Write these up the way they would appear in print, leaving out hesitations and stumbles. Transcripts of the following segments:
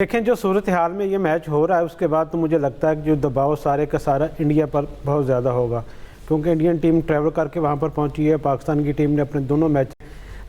देखें जो सूरत हाल में ये मैच हो रहा है उसके बाद तो मुझे लगता है कि जो दबाव सारे का सारा इंडिया पर बहुत ज़्यादा होगा, क्योंकि इंडियन टीम ट्रैवल करके वहाँ पर पहुँची है। पाकिस्तान की टीम ने अपने दोनों मैच,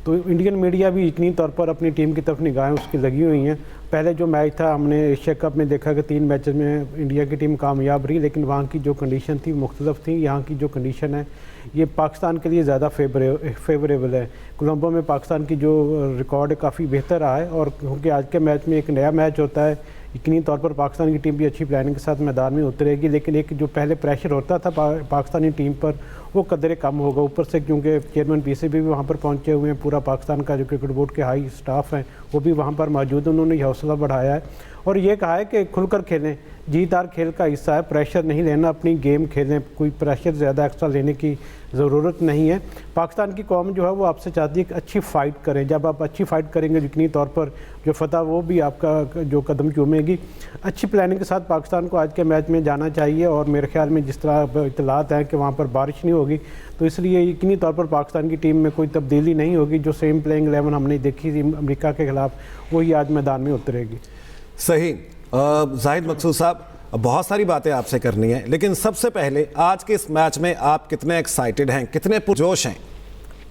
तो इंडियन मीडिया भी यकीनी तौर पर अपनी टीम की तरफ निगाहें उसकी लगी हुई हैं। पहले जो मैच था हमने एशिया कप में देखा कि 3 मैचेस में इंडिया की टीम कामयाब रही, लेकिन वहाँ की जो कंडीशन थी मुख्तलिफ थी। यहाँ की जो कंडीशन है ये पाकिस्तान के लिए ज़्यादा फेवरेबल है। कोलंबो में पाकिस्तान की जो रिकॉर्ड है काफ़ी बेहतर रहा है, और क्योंकि आज के मैच में एक नया मैच होता है, यकीनी तौर पर पाकिस्तान की टीम भी अच्छी प्लानिंग के साथ मैदान में उतरेगी, लेकिन एक जो पहले प्रेशर होता था पाकिस्तानी टीम पर वो कदरे कम होगा। ऊपर से क्योंकि चेयरमैन पीसीबी भी वहाँ पर पहुँचे हुए हैं, पूरा पाकिस्तान का जो क्रिकेट बोर्ड के हाई स्टाफ हैं वो भी वहाँ पर मौजूद है। उन्होंने हौसला बढ़ाया है और ये कहा है कि खुलकर खेलें, जीत हार खेल का हिस्सा है, प्रेशर नहीं लेना, अपनी गेम खेलें, कोई प्रेशर ज़्यादा एक्स्ट्रा लेने की ज़रूरत नहीं है। पाकिस्तान की कौम जो है वो आपसे चाहती है कि अच्छी फ़ाइट करें। जब आप अच्छी फ़ाइट करेंगे यकीनी तौर पर जो फतह वो भी आपका जो कदम चूमेगी। अच्छी प्लानिंग के साथ पाकिस्तान को आज के मैच में जाना चाहिए, और मेरे ख्याल में जिस तरह इतलात हैं कि वहाँ पर बारिश नहीं होगी, तो इसलिए यकीनी तौर पर पाकिस्तान की टीम में कोई तब्दीली नहीं होगी। जो सेम प्लेइंग 11 हमने देखी थी अमेरिका के ख़िलाफ़ वही आज मैदान में उतरेगी। सही। जाहिद मकसूद साहब, बहुत सारी बातें आपसे करनी है, लेकिन सबसे पहले आज के इस मैच में आप कितने एक्साइटेड हैं, कितने पुरजोश हैं?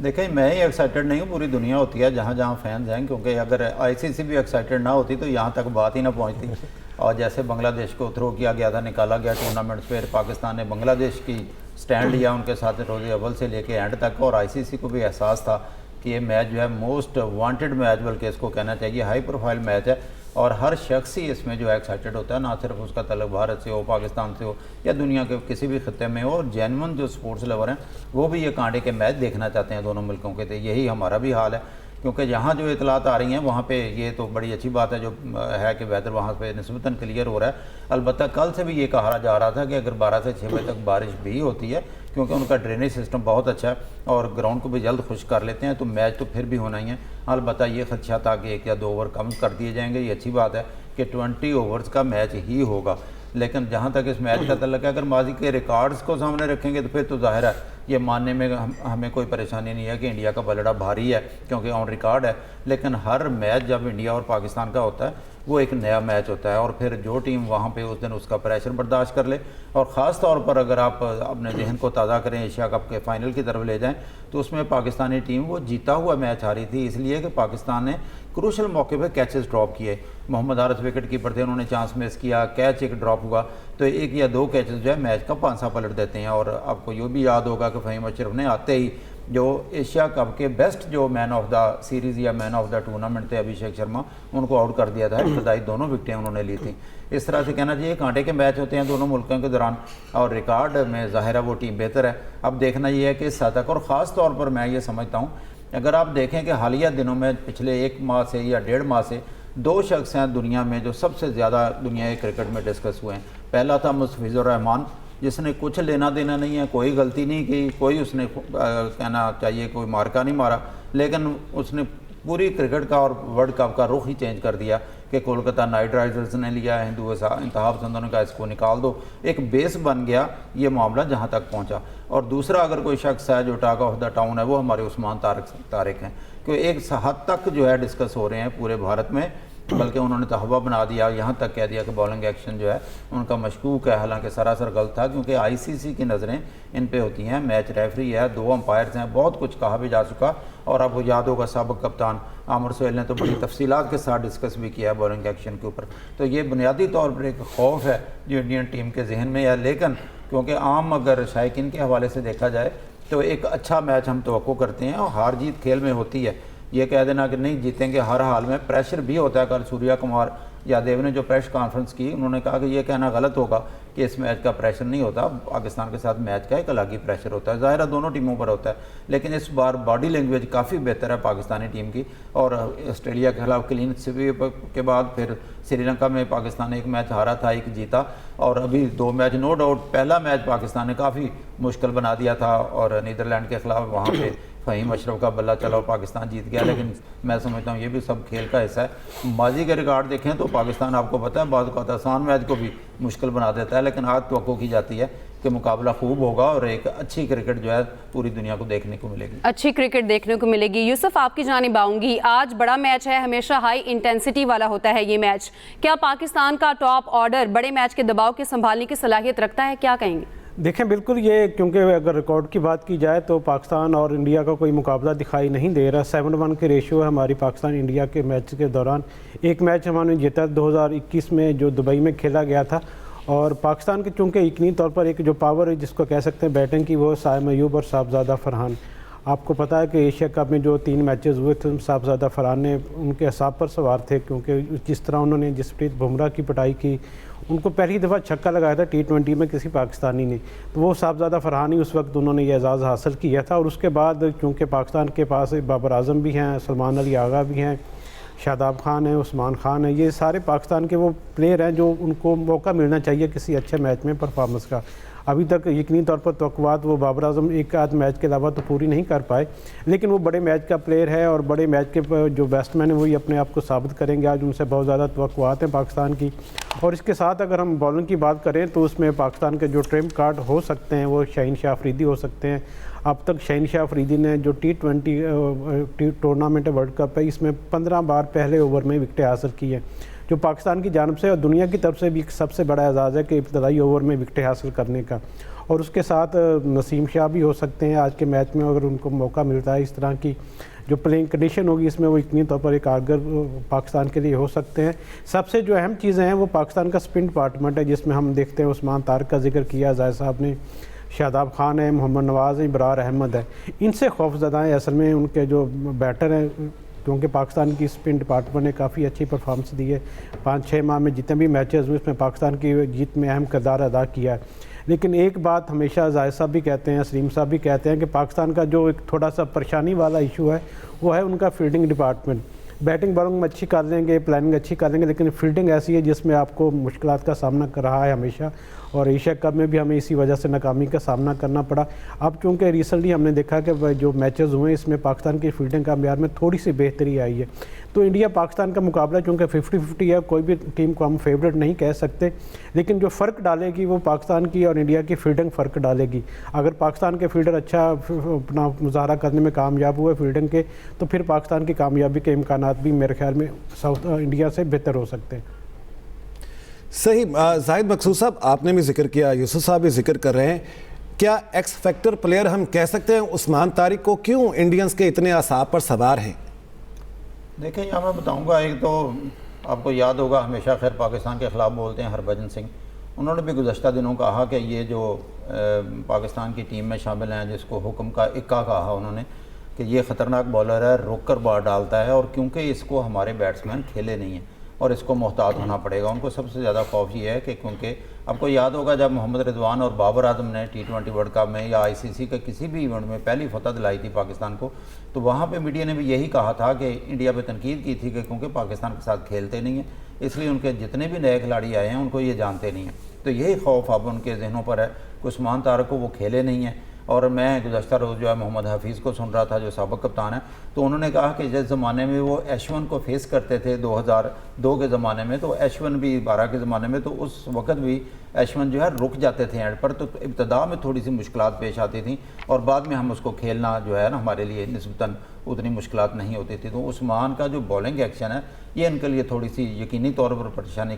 देखिए, मैं ही एक्साइटेड नहीं हूँ, पूरी दुनिया होती है जहाँ जहाँ फैंस हैं, क्योंकि अगर आईसीसी भी एक्साइटेड ना होती तो यहाँ तक बात ही ना पहुँचती। और जैसे बांग्लादेश को थ्रो किया गया था, निकाला गया टूर्नामेंट, फिर पाकिस्तान ने बांग्लादेश की स्टैंड लिया उनके साथ रोज़े अव्वल से लेके एंड तक, और आईसीसी को भी एहसास था कि ये मैच जो है मोस्ट वांटेड मैच, बल्कि इसको कहना चाहिए हाई प्रोफाइल मैच है, और हर शख्स ही इसमें जो है एक्साइटेड होता है, ना सिर्फ उसका तल्लुक भारत से हो, पाकिस्तान से हो, या दुनिया के किसी भी खत्ते में हो। और जेन्युइन जो स्पोर्ट्स लवर हैं वो भी ये कांटे के मैच देखना चाहते हैं दोनों मुल्कों के। तो यही हमारा भी हाल है, क्योंकि यहाँ जो इतलात आ रही हैं वहाँ पे ये तो बड़ी अच्छी बात है जो है कि वेदर वहाँ पे निस्बतन क्लियर हो रहा है। अलबत्ता कल से भी ये कहा जा रहा था कि अगर 12 से 6 बजे तक बारिश भी होती है, क्योंकि उनका ड्रेनेज सिस्टम बहुत अच्छा है और ग्राउंड को भी जल्द खुश्क कर लेते हैं, तो मैच तो फिर भी होना ही है। अलबत्ता ये खदशा था कि 1 या 2 ओवर कम कर दिए जाएंगे। ये अच्छी बात है कि 20 ओवर्स का मैच ही होगा। लेकिन जहाँ तक इस मैच का तल्लुक है, अगर माजी के रिकॉर्ड्स को सामने रखेंगे तो फिर तो जाहिर है ये मानने में हमें कोई परेशानी नहीं है कि इंडिया का पलड़ा भारी है, क्योंकि ऑन रिकॉर्ड है। लेकिन हर मैच जब इंडिया और पाकिस्तान का होता है वो एक नया मैच होता है, और फिर जो टीम वहाँ पे उस दिन उसका प्रेशर बर्दाश्त कर ले, और ख़ास तौर पर अगर आप अपने जहन को ताज़ा करें, एशिया कप के फाइनल की तरफ ले जाएं, तो उसमें पाकिस्तानी टीम वो जीता हुआ मैच हारी थी, इसलिए कि पाकिस्तान ने क्रूशल मौके पर कैचेस ड्रॉप किए। मोहम्मद हारिस विकेट कीपर थे, उन्होंने चांस मिस किया, कैच एक ड्रॉप हुआ, तो 1 या 2 कैचेस जो है मैच का पांसा पलट देते हैं। और आपको ये भी याद होगा कि फ़हीम अशरफ ने आते ही जो एशिया कप के बेस्ट जो मैन ऑफ द सीरीज़ या मैन ऑफ द टूर्नामेंट थे अभिषेक शर्मा, उनको आउट कर दिया था। इब्तदाई दोनों विकेटें उन्होंने ली थी। इस तरह से कहना चाहिए कांटे के मैच होते हैं दोनों मुल्कों के दौरान, और रिकॉर्ड में ज़ाहिर है वो टीम बेहतर है। अब देखना ये है कि इस हद तक, और ख़ास तौर पर मैं ये समझता हूँ, अगर आप देखें कि हालिया दिनों में पिछले 1 माह से या 1.5 माह से 2 शख्स हैं दुनिया में जो सबसे ज़्यादा दुनिया के क्रिकेट में डिस्कस हुए हैं। पहला था मुस्तफिजुर रहमान, जिसने कुछ लेना देना नहीं है, कोई गलती नहीं की, कोई उसने कहना चाहिए कोई मार्का नहीं मारा, लेकिन उसने पूरी क्रिकेट का और वर्ल्ड कप का रुख ही चेंज कर दिया कि कोलकाता नाइट राइडर्स ने लिया, हिंदू इंतहा पसंदों ने कहा इसको निकाल दो, एक बेस बन गया ये मामला जहाँ तक पहुँचा। और दूसरा अगर कोई शख्स है जो टॉक ऑफ द टाउन है, वो हमारे उस्मान तारिक हैं, क्योंकि एक हद तक जो है डिस्कस हो रहे हैं पूरे भारत में, बल्कि उन्होंने तो हवा बना दिया, यहाँ तक कह दिया कि बॉलिंग एक्शन जो है उनका मशकूक है, हालांकि सरासर गलत था, क्योंकि आईसीसी की नज़रें इन पे होती हैं। मैच रेफरी है, 2 अंपायर्स हैं, बहुत कुछ कहा भी जा चुका। और आपको याद होगा साबिक कप्तान आमिर सोहेल ने तो बड़ी तफसीलात के साथ डिस्कस भी किया है बॉलिंग एक्शन के ऊपर। तो ये बुनियादी तौर पर एक खौफ है जो इंडियन टीम के जहन में है। लेकिन क्योंकि आम अगर शायकीन के हवाले से देखा जाए तो एक अच्छा मैच हम तवक्को करते हैं, और हार जीत खेल में होती है। ये कह देना कि नहीं जीतेंगे हर हाल में, प्रेशर भी होता है। कल सूर्या कुमार यादव ने जो प्रेस कॉन्फ्रेंस की, उन्होंने कहा कि ये कहना गलत होगा कि इस मैच का प्रेशर नहीं होता। पाकिस्तान के साथ मैच का एक अलग ही प्रेशर होता है, ज़ाहिर है दोनों टीमों पर होता है, लेकिन इस बार बॉडी लैंग्वेज काफ़ी बेहतर है पाकिस्तानी टीम की। और ऑस्ट्रेलिया के खिलाफ क्लीन स्वीप के बाद फिर श्रीलंका में पाकिस्तान ने 1 मैच हारा था, 1 जीता, और अभी 2 मैच नो डाउट। पहला मैच पाकिस्तान ने काफ़ी मुश्किल बना दिया था, और नीदरलैंड के खिलाफ वहाँ पे फ़हीम अशरफ का बल्ला चला और पाकिस्तान जीत गया। लेकिन मैं समझता हूँ ये भी सब खेल का हिस्सा है। माजी के रिकॉर्ड देखें तो पाकिस्तान आपको पता है बाद आसान मैच को भी मुश्किल बना देता है, लेकिन आज तवक्को की जाती है कि मुकाबला खूब होगा और एक अच्छी क्रिकेट जो है पूरी दुनिया को देखने को मिलेगी। अच्छी क्रिकेट देखने को मिलेगी। यूसुफ, आपकी जानिब आऊंगी। आज बड़ा मैच है, हमेशा हाई इंटेंसिटी वाला होता है ये मैच। क्या पाकिस्तान का टॉप ऑर्डर बड़े मैच के दबाव के संभालने की सलाहियत रखता है, क्या कहेंगे? देखें, बिल्कुल ये, क्योंकि अगर रिकॉर्ड की बात की जाए तो पाकिस्तान और इंडिया का कोई मुकाबला दिखाई नहीं दे रहा। 7-1 के रेशियो है हमारी पाकिस्तान इंडिया के मैच के दौरान। एक मैच हमारे जीता 2021 में जो दुबई में खेला गया था। और पाकिस्तान के चूँकि यकीनी तौर पर एक जो पावर है जिसको कह सकते हैं बैटिंग की, वो साइम अयूब और साहबजादा फरहान। आपको पता है कि एशिया कप में जो 3 मैचेस हुए थे, साहबजादा फरहान ने उनके असाब पर सवार थे, क्योंकि जिस तरह उन्होंने जसप्रीत बुमराह की पिटाई की, उनको पहली दफ़ा छक्का लगाया था T20 में किसी पाकिस्तानी ने, तो वो साहबजादा फरहान ही उस वक्त उन्होंने ये एजाज़ हासिल किया था। और उसके बाद क्योंकि पाकिस्तान के पास बाबर आजम भी हैं, सलमान अली आगा भी हैं, शादाब खान है, उस्मान खान है, ये सारे पाकिस्तान के वो प्लेयर हैं जो उनको मौका मिलना चाहिए किसी अच्छे मैच में परफॉर्मेंस का। अभी तक यकीनी तौर पर तवक्कुआत वो बाबर आजम एक आध मैच के अलावा तो पूरी नहीं कर पाए, लेकिन वो बड़े मैच का प्लेयर है और बड़े मैच के जो बैट्समैन हैं वही अपने आप को साबित करेंगे। आज उनसे बहुत ज़्यादा तवक्कुआत हैं पाकिस्तान की। और इसके साथ अगर हम बॉलिंग की बात करें तो उसमें पाकिस्तान के जो ट्रिम्प कार्ड हो सकते हैं वो शाहीन शाह अफरीदी हो सकते हैं। अब तक शाहीन शाह अफरीदी ने जो T20 टूर्नामेंट है, वर्ल्ड कप है, इसमें 15 बार पहले ओवर में विकटें हासिल की हैं, जो पाकिस्तान की जानिब से और दुनिया की तरफ से भी सबसे बड़ा एजाज़ है कि इब्तदाई ओवर में विकटें हासिल करने का। और उसके साथ नसीम शाह भी हो सकते हैं आज के मैच में, अगर उनको मौका मिलता है। इस तरह की जो प्लेइंग कंडीशन होगी इसमें वो यकीनी तौर पर एक कारगर पाकिस्तान के लिए हो सकते हैं। सबसे जो अहम चीज़ें हैं वो पाकिस्तान का स्पिन डिपार्टमेंट है, जिसमें हम देखते हैं उस्मान तारिक का जिक्र किया जायद साहब ने, शादाब खान है, मोहम्मद नवाज़ है, इब्रार अहमद है। इनसे खौफजदा है असल में उनके जो बैटर हैं, क्योंकि पाकिस्तान की स्पिन डिपार्टमेंट ने काफ़ी अच्छी परफॉर्मेंस दी है। 5-6 माह में जितने भी मैचेस हुए उसमें पाकिस्तान की जीत में अहम किरदार अदा किया है। लेकिन एक बात हमेशा जायद साहब भी कहते हैं, सलीम साहब भी कहते हैं कि पाकिस्तान का जो एक थोड़ा सा परेशानी वाला इशू है वो है उनका फील्डिंग डिपार्टमेंट। बैटिंग बॉलिंग में अच्छी कर लेंगे, प्लानिंग अच्छी कर लेंगे, लेकिन फील्डिंग ऐसी है जिसमें आपको मुश्किलात का सामना कर रहा है हमेशा। और एशिया कप में भी हमें इसी वजह से नाकामी का सामना करना पड़ा। अब चूँकि रिसेंटली हमने देखा कि जो मैचेस हुए इसमें पाकिस्तान की फील्डिंग का म्यार में थोड़ी सी बेहतरी आई है। तो इंडिया पाकिस्तान का मुकाबला चूँकि 50-50 है, कोई भी टीम को हम फेवरेट नहीं कह सकते, लेकिन जो फ़र्क डालेगी वो पाकिस्तान की और इंडिया की फील्डिंग फ़र्क डालेगी। अगर पाकिस्तान के फील्डर अच्छा अपना मुजाहरा करने में कामयाब हुए फील्डिंग के, तो फिर पाकिस्तान की कामयाबी के इम्कानात भी मेरे ख्याल में साउथ इंडिया से बेहतर हो सकते हैं। सही। जाहिद मकसूद साहब, आपने भी जिक्र किया, यूसुफ साहब भी जिक्र कर रहे हैं, क्या एक्स फैक्टर प्लेयर हम कह सकते हैं उस्मान तारिक को? क्यों इंडियंस के इतने असाब पर सवार हैं? देखिए, यहाँ मैं बताऊँगा, एक तो आपको याद होगा हमेशा खैर पाकिस्तान के ख़िलाफ़ बोलते हैं हरभजन सिंह, उन्होंने भी गुज़श्ता दिनों कहा कि ये जो पाकिस्तान की टीम में शामिल हैं, जिसको हुक्म का इक्का कहा उन्होंने, कि ये ख़तरनाक बॉलर है, रोक कर बाल डालता है, और क्योंकि इसको हमारे बैट्समैन खेले नहीं हैं और इसको मोहतात होना पड़ेगा। उनको सबसे ज़्यादा खौफ ये है कि क्योंकि आपको याद होगा जब मोहम्मद रिजवान और बाबर आजम ने T20 वर्ल्ड कप में या ICC के किसी भी इवेंट में पहली फतह दिलाई थी पाकिस्तान को, तो वहाँ पे मीडिया ने भी यही कहा था कि इंडिया पे तनकीद की थी कि क्योंकि पाकिस्तान के साथ खेलते नहीं हैं, इसलिए उनके जितने भी नए खिलाड़ी आए हैं उनको ये जानते नहीं हैं। तो यही खौफ अब उनके जहनों पर है कि उस्मान तारिक को वो खेले नहीं हैं। और मैं गुज़श्ता रोज़ जो है मोहम्मद हफीज़ को सुन रहा था, जो साबिक़ कप्तान है, तो उन्होंने कहा कि जिस ज़माने में वो H1 को फेस करते थे 2002 के ज़माने में, तो H1 भी 12 के ज़माने में, तो उस वक्त भी H1 जो है रुक जाते थे एंड पर, तो इब्तदा में थोड़ी सी मुश्किलात पेश आती थी और बाद में हम उसको खेलना जो है ना हमारे लिए निस्बतन उतनी मुश्किलात नहीं होती थी। तो उस्मान का जो बॉलिंग एक्शन है ये इनके लिए थोड़ी सी यकीनी तौर पर परेशानी